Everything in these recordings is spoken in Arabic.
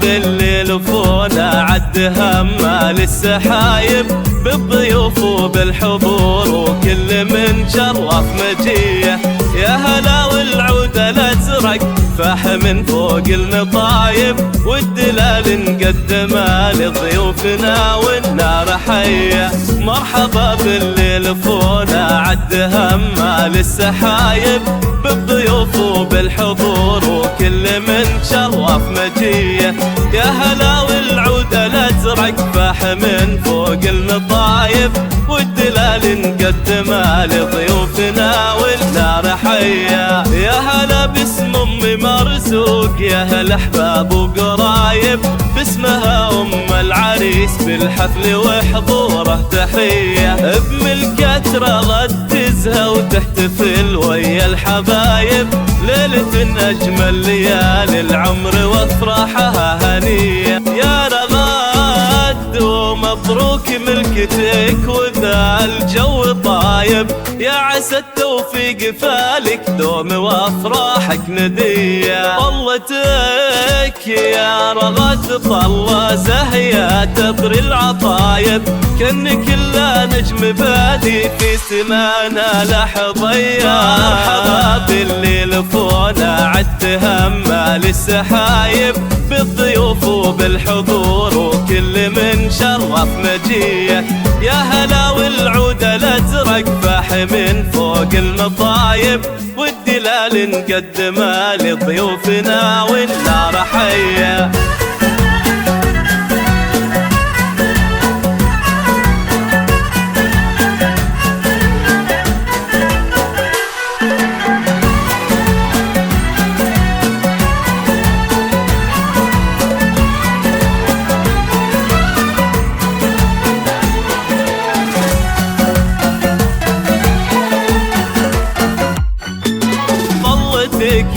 بالليل فونا عد همه للسحايب بالضيوف وبالحضور وكل من شرف مجيه. يا هلا والعود الازرق فاح من فوق المطايب والدلال نقدمه لضيوفنا والنار حيه. مرحبا بالليل فونا عد همه للسحايب بالضيوف وبالحضور وكل من شرف مجيه. يا هلا والعود الازرق فاح من فوق المطايب والدلال نقدمه لضيوفنا والنار حيه. يا هلا باسم امي مرزوق يا هلا احباب وقرايب باسمها ام العريس بالحفل وحضوره تحيه. بملكة رغدزها وتحتفل ويا الحبايب ليلة اجمل ليالي العمر وافراحها هنيه. يا رغد ومبروك ملكتك وذا الجو طايب يا عسى التوفيق فالك دوم وافراحك نديه. طلتك يا رغد طلة زهية تطري العطايب كأنك كل نجم بادي في سمانا لحظية. مرحبا بالليل فونا عد همه للسحايب بالضيوف وبالحضور وكل من شرف مجيه. يا هلا والعود الازرق فاح من فوق المطايب والدلال نقدمه لضيوفنا والنار حيه.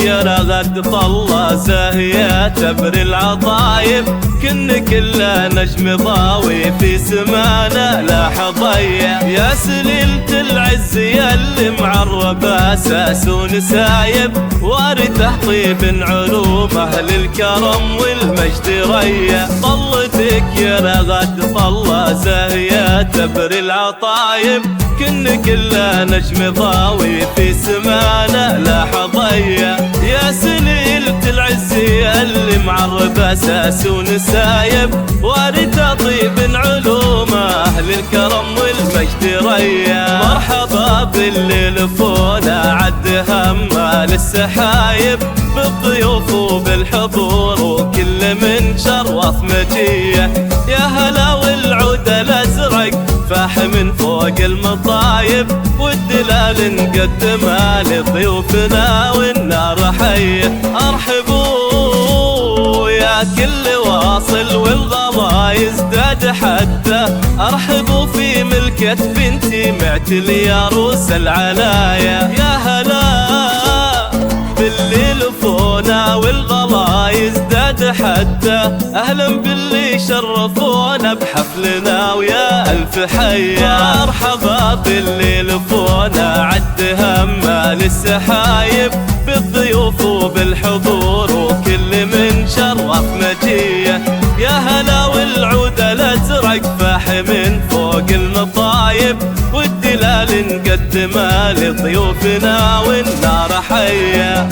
يا رغد طلة زاهية تبري العطايب كن كل نجم ضاوي في سمانا لحظية. يا سليلة العز ياللي معرب اساس ونسايب وارثه طيب علومه للكرم والمجد ريه. طلتك يا رغد طلة زاهية تبري العطايب كن كل نجم ضاوي في سمانا لحظية. يا سليلة العز اللي معرب اساس ونسايب وارثه طيب علومه اهل الكرم والمجد ريه. مرحبا بالليل فونا عد همه للسحايب بالضيوف وبالحضور وكل من شرف مجيه. يا هلا والعود الازرق فاح من فوق المطايب والدلال نقدمها لضيوفنا والنار حيه. ارحبوا يا كل واصل والغلا يزداد حده ارحبوا في ملكة بنتي معتلي يا روس العلايا. يا هلا بالليل فونا والغلا يزداد حده اهلا باللي شرفونا بحفلنا ويا الف حيه. مرحبا بالليل فونا عد همه للسحايب بالضيوف وبالحضور وكل من شرف مجيه. يا هلا والعود الازرق فاح من فوق المطايب والدلال نقدمه لضيوفنا والنار حيه.